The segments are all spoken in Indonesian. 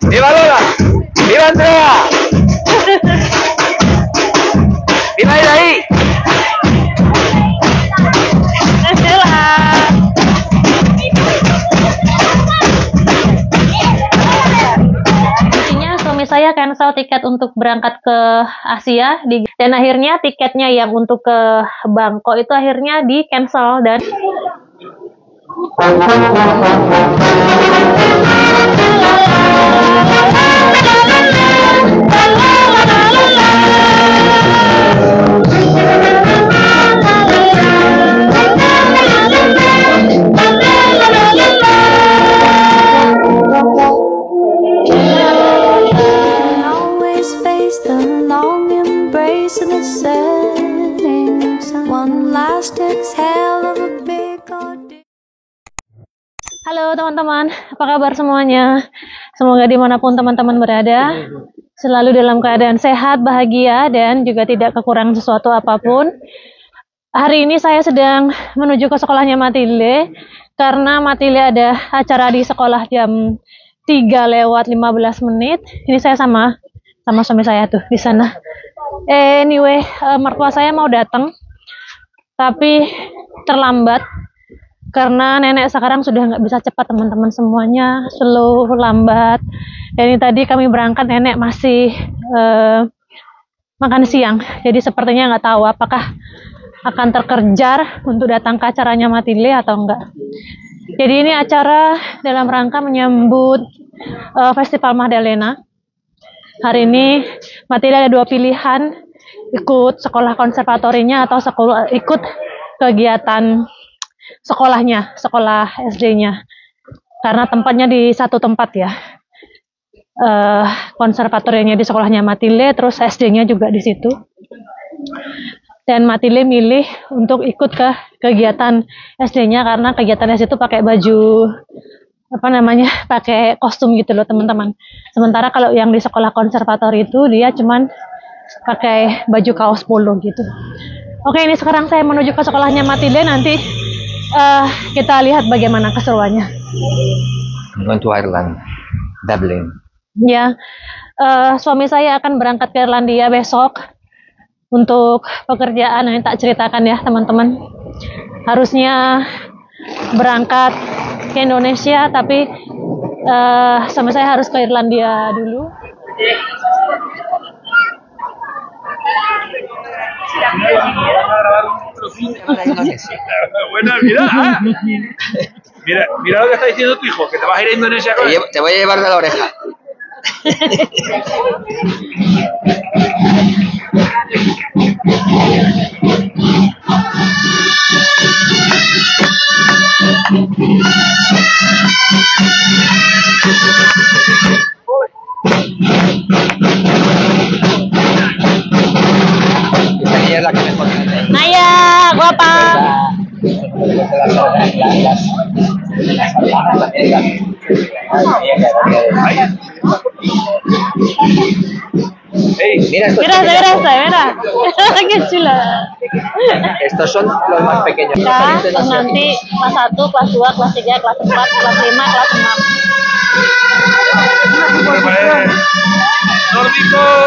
¡Viva Lola! ¡Viva Andrea! ¡Viva ahí! Intinya suami saya cancel tiket untuk berangkat ke Asia dan akhirnya tiketnya yang untuk ke Bangkok itu akhirnya di cancel dan Halo teman-teman, apa kabar semuanya? Semoga dimanapun teman-teman berada, selalu dalam keadaan sehat, bahagia, dan juga tidak kekurangan sesuatu apapun. Hari ini saya sedang menuju ke sekolahnya Matilde, karena Matilde ada acara di sekolah jam 3:15. Ini saya sama suami saya tuh di sana. Anyway, mertua saya mau datang, tapi terlambat. Karena nenek sekarang sudah nggak bisa cepat, teman-teman, semuanya slow, lambat. Dan ini tadi kami berangkat, nenek masih makan siang. Jadi sepertinya nggak tahu apakah akan terkejar untuk datang ke acaranya Matilde atau enggak. Jadi ini acara dalam rangka menyambut Festival Maddalena. Hari ini Matilde ada dua pilihan, ikut sekolah konservatorinya atau ikut kegiatan sekolahnya, sekolah SD-nya, karena tempatnya di satu tempat ya, konservatorinya di sekolahnya Matilde, terus SD-nya juga di situ. Dan Matilde milih untuk ikut ke kegiatan SD-nya karena kegiatan SD itu pakai baju pakai kostum gitu loh, teman-teman. Sementara kalau yang di sekolah konservatori itu dia cuman pakai baju kaos polo gitu. Oke, ini sekarang saya menuju ke sekolahnya Matilde, nanti kita lihat bagaimana keseruannya. Going to Ireland, Dublin. Ya, suami saya akan berangkat ke Irlandia besok untuk pekerjaan. Ini tak ceritakan ya teman-teman. Harusnya berangkat ke Indonesia, tapi suami saya harus ke Irlandia dulu. Bueno, mira lo que está diciendo tu hijo, que te vas a ir a Indonesia con él. Te voy a llevar de la oreja. Esa es la que mejor tiene. Naya, guapa. Hey, mira estos Mira. Qué chula. Estos son los más pequeños. Ya, terus nanti kelas 1, kelas 2, kelas 3, kelas 4, kelas 5, kelas 6.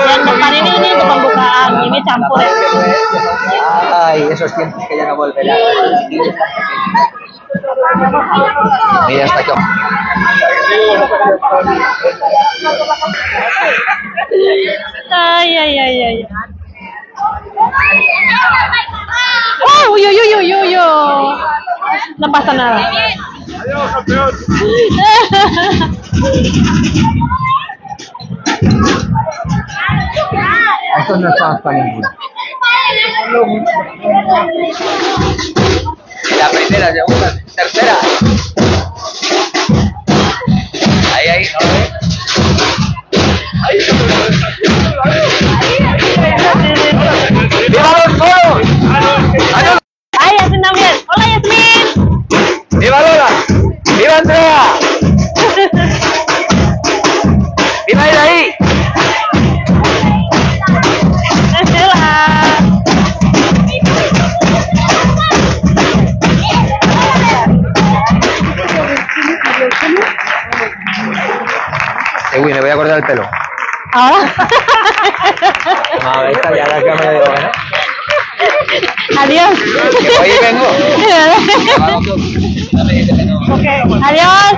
Yang depan ini untuk pembukaan, ini campur ya. Ay, esos tiempos que ya no volverán. Mira hasta aquí. Ay. Oh, yo. No pasa nada. Adiós, campeón. Estos no están para ninguno. La primera, segunda, tercera. Ahí. ¡Viva los toros! Ay, Yasmin también. Hola, Yasmin. ¡Viva Lola! ¡Viva Andrea! ¡Viva ahí! Uy, me voy a cortar el pelo. Oh. Ahí está, ya la cámara de hoja, ¿no? Adiós. Oye, vengo. Adiós.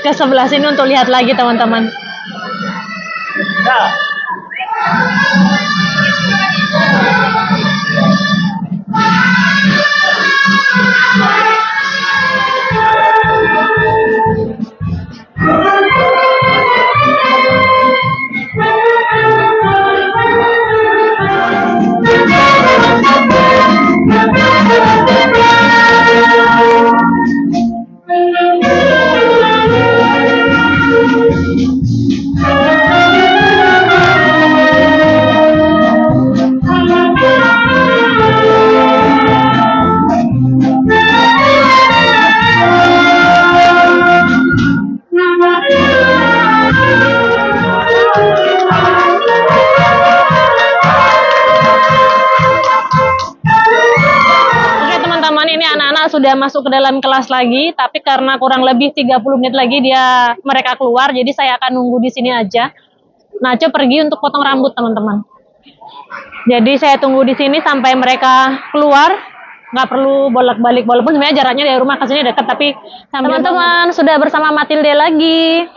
Ke sebelah sini untuk lihat lagi teman-teman. Sudah masuk ke dalam kelas lagi, tapi karena kurang lebih 30 menit lagi mereka keluar, jadi saya akan nunggu di sini aja. Nacho pergi untuk potong rambut, teman-teman. Jadi saya tunggu di sini sampai mereka keluar, nggak perlu bolak-balik, walaupun sebenarnya jaraknya dari rumah ke sini dekat, tapi teman-teman sudah bersama Matilde lagi.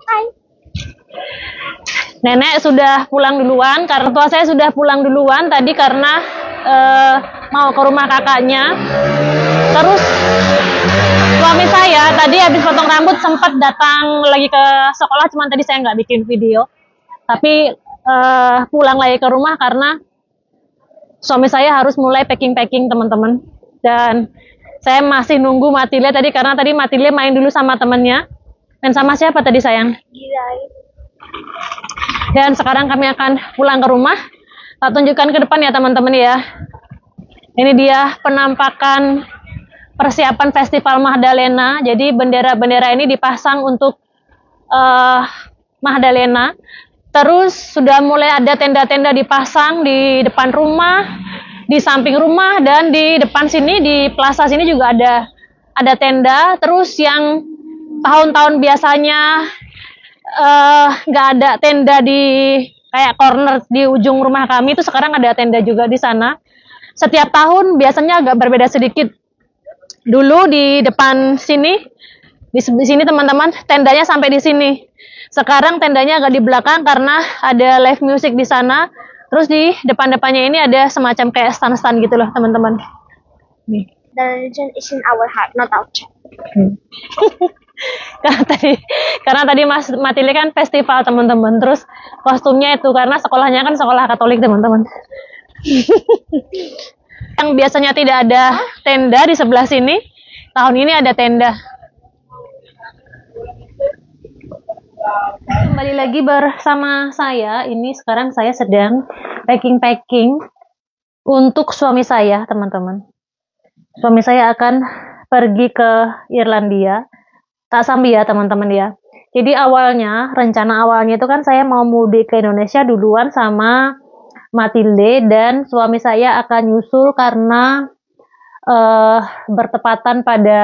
Hai. Nenek sudah pulang duluan, karena tua saya sudah pulang duluan tadi karena mau ke rumah kakaknya. Terus suami saya tadi habis potong rambut sempat datang lagi ke sekolah, cuman tadi saya nggak bikin video. Tapi pulang lagi ke rumah karena suami saya harus mulai packing-packing, teman-teman. Dan saya masih nunggu Matilde tadi karena tadi Matilde main dulu sama temennya. Dan sama siapa tadi sayang? Girai. Dan sekarang kami akan pulang ke rumah. Tak tunjukkan ke depan ya teman-teman ya. Ini dia penampakan persiapan Festival Mahdalena. Jadi bendera-bendera ini dipasang untuk Mahdalena. Terus sudah mulai ada tenda-tenda dipasang di depan rumah, di samping rumah, dan di depan sini, di plaza sini juga ada tenda. Terus yang tahun-tahun biasanya nggak ada tenda di kayak corner di ujung rumah kami, itu sekarang ada tenda juga di sana. Setiap tahun biasanya agak berbeda sedikit. Dulu di depan sini, di sini teman-teman, tendanya sampai di sini. Sekarang tendanya agak di belakang karena ada live music di sana. Terus di depan-depannya ini ada semacam kayak stand-stand gitu loh teman-teman. Nih. The religion is in our heart, not outside. karena tadi Mas Matilde kan festival teman-teman. Terus kostumnya itu karena sekolahnya kan sekolah Katolik teman-teman. Yang biasanya tidak ada tenda di sebelah sini, tahun ini ada tenda. Kembali lagi bersama saya. Ini sekarang saya sedang packing-packing untuk suami saya, teman-teman. suami saya akan pergi ke Irlandia. Tak sambil ya teman-teman ya. Jadi rencana awalnya itu kan saya mau mudik ke Indonesia duluan sama Matilde, dan suami saya akan nyusul karena bertepatan pada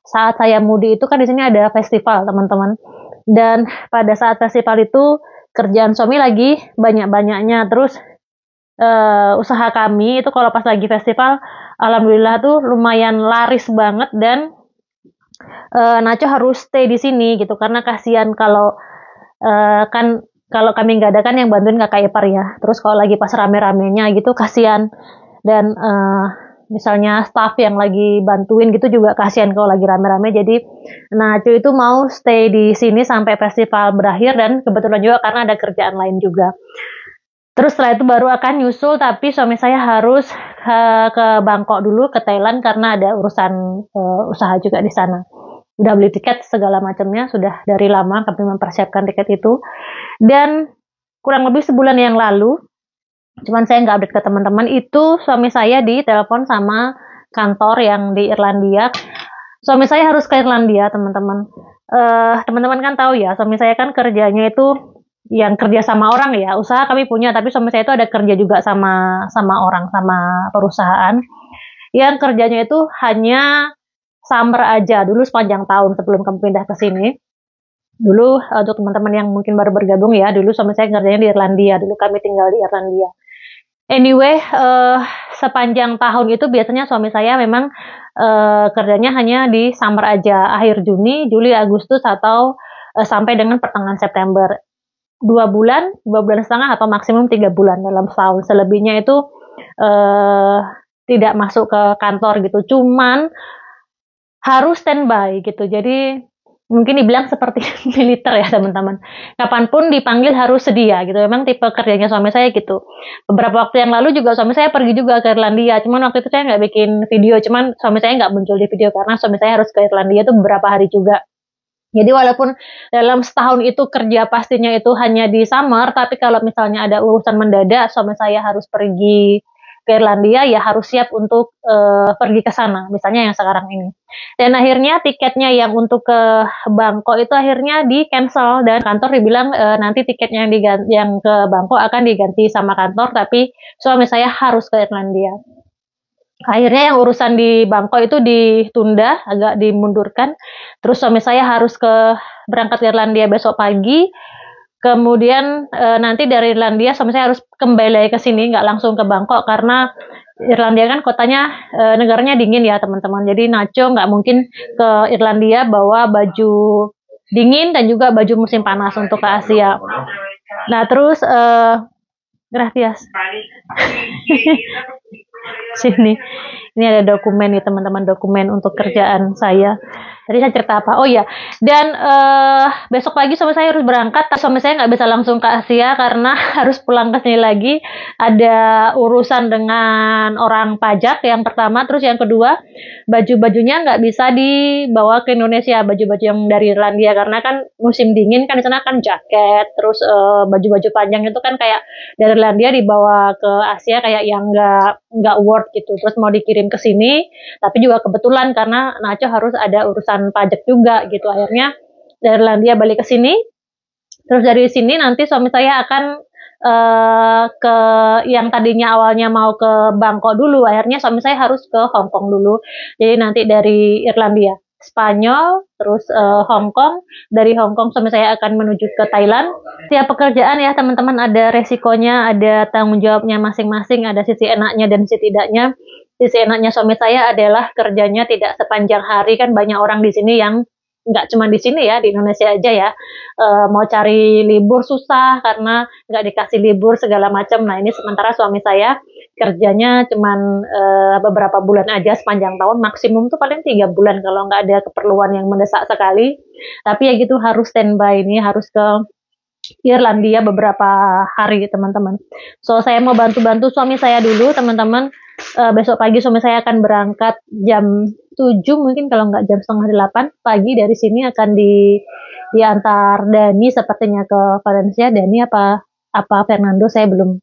saat saya mudik itu kan di sini ada festival teman-teman. Dan pada saat festival itu kerjaan suami lagi banyak-banyaknya. Terus usaha kami itu kalau pas lagi festival, alhamdulillah tuh lumayan laris banget, dan Nacho harus stay di sini gitu karena kasihan kalau kan kalau kami nggak ada kan yang bantuin kakak ipar ya. Terus kalau lagi pas rame-ramenya gitu kasihan, dan misalnya staff yang lagi bantuin gitu juga kasihan kalau lagi rame-rame. Jadi Nacho itu mau stay di sini sampai festival berakhir, dan kebetulan juga karena ada kerjaan lain juga. Terus setelah itu baru akan nyusul, tapi suami saya harus ke Bangkok dulu, ke Thailand, karena ada urusan usaha juga di sana. Udah beli tiket segala macamnya, sudah dari lama kami mempersiapkan tiket itu. Dan kurang lebih sebulan yang lalu, cuman saya nggak update ke teman-teman, itu suami saya ditelepon sama kantor yang di Irlandia. Suami saya harus ke Irlandia, teman-teman. Teman-teman kan tahu ya, suami saya kan kerjanya itu yang kerja sama orang ya, usaha kami punya, tapi suami saya itu ada kerja juga sama orang, sama perusahaan yang kerjanya itu hanya summer aja dulu sepanjang tahun sebelum kami pindah ke sini. Dulu untuk teman-teman yang mungkin baru bergabung ya, dulu suami saya kerjanya di Irlandia, dulu kami tinggal di Irlandia. Anyway, sepanjang tahun itu biasanya suami saya memang kerjanya hanya di summer aja, akhir Juni, Juli, Agustus, atau sampai dengan pertengahan September. 2 bulan setengah, atau maksimum 3 bulan dalam setahun. Selebihnya itu tidak masuk ke kantor gitu, cuman harus standby gitu. Jadi mungkin dibilang seperti militer ya teman-teman. Kapanpun dipanggil harus sedia gitu. Memang tipe kerjanya suami saya gitu. Beberapa waktu yang lalu juga suami saya pergi juga ke Irlandia. Cuman waktu itu saya nggak bikin video. Cuman suami saya nggak muncul di video karena suami saya harus ke Irlandia itu beberapa hari juga. Jadi walaupun dalam setahun itu kerja pastinya itu hanya di summer, tapi kalau misalnya ada urusan mendadak, suami saya harus pergi ke Irlandia, ya harus siap untuk pergi ke sana, misalnya yang sekarang ini. Dan akhirnya tiketnya yang untuk ke Bangkok itu akhirnya di cancel, dan kantor dibilang nanti tiketnya yang ke Bangkok akan diganti sama kantor, tapi suami saya harus ke Irlandia. Akhirnya yang urusan di Bangkok itu ditunda, agak dimundurkan. Terus suami saya harus berangkat ke Irlandia besok pagi. Kemudian nanti dari Irlandia suami saya harus kembali lagi ke sini, nggak langsung ke Bangkok karena Irlandia kan kotanya negaranya dingin ya teman-teman. Jadi Nacho nggak mungkin ke Irlandia bawa baju dingin dan juga baju musim panas untuk ke Asia. Nah terus gracias. Sini, ini ada dokumen nih teman-teman, dokumen untuk kerjaan saya. Tadi saya cerita apa? Oh iya, dan besok pagi suami saya harus berangkat. Suami saya nggak bisa langsung ke Asia karena harus pulang ke sini lagi. Ada urusan dengan orang pajak yang pertama, terus yang kedua baju-bajunya nggak bisa dibawa ke Indonesia, baju-baju yang dari Irlandia karena kan musim dingin kan di sana kan jaket, terus baju-baju panjang itu kan kayak dari Irlandia dibawa ke Asia kayak yang nggak worth gitu. Terus mau dikirim ke sini, tapi juga kebetulan karena Nacho harus ada urusan pajak juga gitu. Akhirnya dari Irlandia balik ke sini. Terus dari sini nanti suami saya akan ke yang tadinya awalnya mau ke Bangkok dulu, akhirnya suami saya harus ke Hong Kong dulu. Jadi nanti dari Irlandia, Spanyol, terus Hong Kong. Dari Hong Kong suami saya akan menuju ke Thailand. Setiap pekerjaan ya teman-teman ada resikonya, ada tanggung jawabnya masing-masing, ada sisi enaknya dan sisi tidaknya. Sisi enaknya suami saya adalah kerjanya tidak sepanjang hari, kan banyak orang di sini yang nggak cuma di sini ya, di Indonesia aja ya, mau cari libur susah karena nggak dikasih libur segala macam. Nah ini sementara suami saya kerjanya cuma beberapa bulan aja sepanjang tahun, maksimum tuh paling 3 bulan kalau nggak ada keperluan yang mendesak sekali. Tapi ya gitu harus standby, ini harus ke Irlandia beberapa hari teman-teman. So saya mau bantu-bantu suami saya dulu teman-teman. Besok pagi suami saya akan berangkat jam 7 mungkin kalau nggak jam setengah 8 pagi dari sini, akan diantar Dani sepertinya ke Valencia. Dani apa Fernando saya belum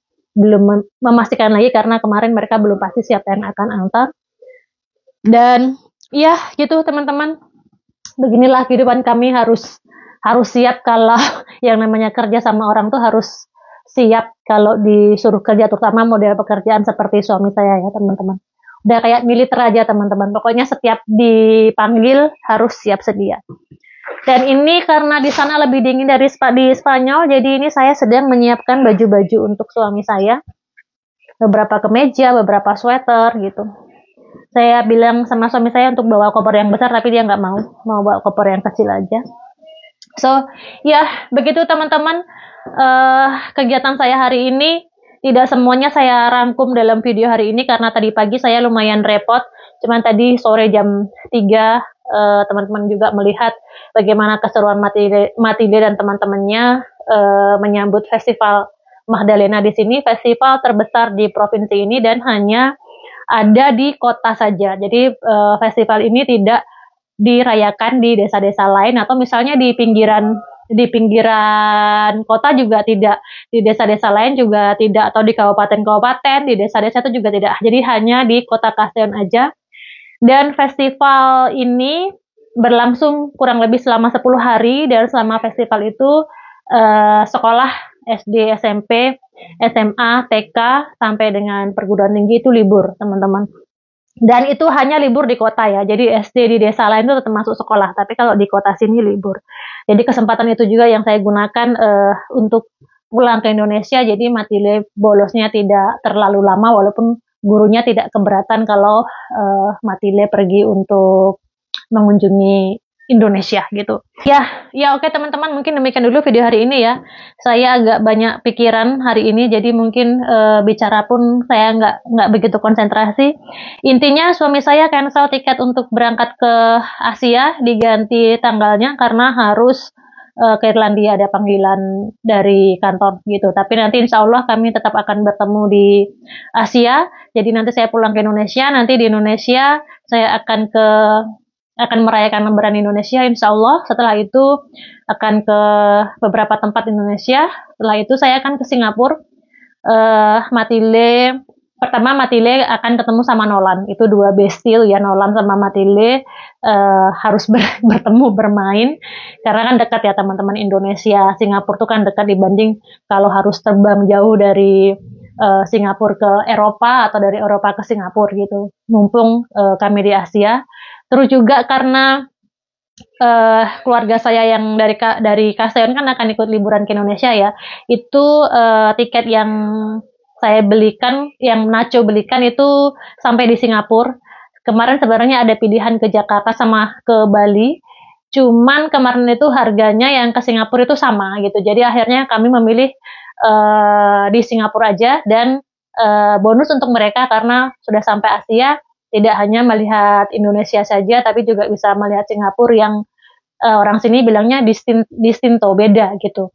memastikan lagi karena kemarin mereka belum pasti siapa yang akan antar. Dan ya gitu teman-teman, beginilah kehidupan kami, harus siap kalau yang namanya kerja sama orang tuh harus siap kalau disuruh kerja, terutama model pekerjaan seperti suami saya ya teman-teman. Udah kayak militer aja teman-teman, pokoknya setiap dipanggil harus siap sedia. Dan ini karena di sana lebih dingin dari di Spanyol, jadi ini saya sedang menyiapkan baju-baju untuk suami saya. Beberapa kemeja, beberapa sweater gitu. Saya bilang sama suami saya untuk bawa koper yang besar, tapi dia nggak mau bawa koper yang kecil aja. So, ya begitu teman-teman, kegiatan saya hari ini. Tidak semuanya saya rangkum dalam video hari ini, karena tadi pagi saya lumayan repot. Cuman tadi sore jam 3, teman-teman juga melihat bagaimana keseruan Matilde dan teman-temannya menyambut festival Magdalena di sini, festival terbesar di provinsi ini dan hanya ada di kota saja. Jadi festival ini tidak dirayakan di desa-desa lain, atau misalnya di pinggiran kota juga tidak, di desa-desa lain juga tidak, atau di kabupaten-kabupaten, di desa-desa itu juga tidak. Jadi hanya di kota Castellón aja. Dan festival ini berlangsung kurang lebih selama 10 hari, dan selama festival itu sekolah SD, SMP, SMA, TK, sampai dengan perguruan tinggi itu libur, teman-teman. Dan itu hanya libur di kota ya, jadi SD di desa lain itu tetap masuk sekolah, tapi kalau di kota sini libur. Jadi kesempatan itu juga yang saya gunakan untuk pulang ke Indonesia, jadi Matilde bolosnya tidak terlalu lama, walaupun gurunya tidak keberatan kalau Matilde pergi untuk mengunjungi Indonesia gitu. Ya oke teman-teman, mungkin demikian dulu video hari ini ya. Saya agak banyak pikiran hari ini, jadi mungkin bicara pun saya nggak begitu konsentrasi. Intinya suami saya cancel tiket untuk berangkat ke Asia, diganti tanggalnya karena harus ke Irlandia, ada panggilan dari kantor gitu. Tapi nanti insya Allah kami tetap akan bertemu di Asia. Jadi nanti saya pulang ke Indonesia, nanti di Indonesia saya akan merayakan Lebaran Indonesia, insya Allah. Setelah itu akan ke beberapa tempat Indonesia. Setelah itu saya akan ke Singapura. Pertama Matilde akan ketemu sama Nolan. Itu dua bestil ya, Nolan sama Matilde harus bertemu bermain. Karena kan dekat ya teman-teman, Indonesia Singapura itu kan dekat dibanding kalau harus terbang jauh dari Singapura ke Eropa atau dari Eropa ke Singapura gitu. Mumpung kami di Asia. Terus juga karena keluarga saya yang dari Castellón kan akan ikut liburan ke Indonesia ya. Itu tiket yang saya belikan, yang Nacho belikan itu sampai di Singapura. Kemarin sebenarnya ada pilihan ke Jakarta sama ke Bali. Cuman kemarin itu harganya yang ke Singapura itu sama gitu. Jadi akhirnya kami memilih di Singapura aja, dan bonus untuk mereka karena sudah sampai Asia, tidak hanya melihat Indonesia saja, tapi juga bisa melihat Singapura yang orang sini bilangnya distinto, beda gitu.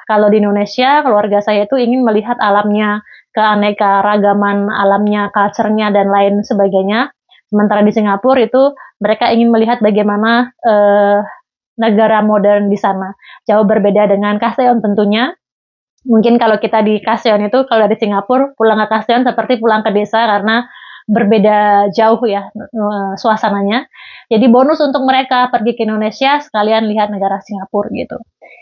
Kalau di Indonesia, keluarga saya itu ingin melihat alamnya, keanekaragaman alamnya, culture-nya, dan lain sebagainya. Sementara di Singapura itu mereka ingin melihat bagaimana negara modern di sana. Jauh berbeda dengan Castellón tentunya. Mungkin kalau kita di Castellón itu, kalau di Singapura, pulang ke Castellón seperti pulang ke desa karena berbeda jauh ya suasananya. Jadi bonus untuk mereka pergi ke Indonesia sekalian lihat negara Singapura gitu.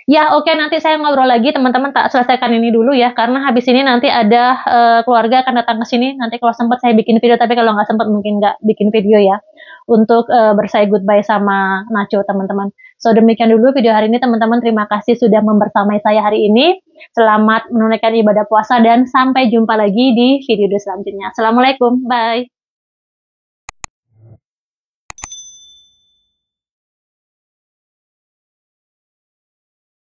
Ya oke, nanti saya ngobrol lagi teman-teman, tak selesaikan ini dulu ya, karena habis ini nanti ada keluarga akan datang ke sini. Nanti kalau sempat saya bikin video, tapi kalau nggak sempat mungkin nggak bikin video ya, untuk bersay goodbye sama Nacho teman-teman. So demikian dulu video hari ini teman-teman, terima kasih sudah membersamai saya hari ini. Selamat menunaikan ibadah puasa dan sampai jumpa lagi di video selanjutnya. Assalamualaikum, bye.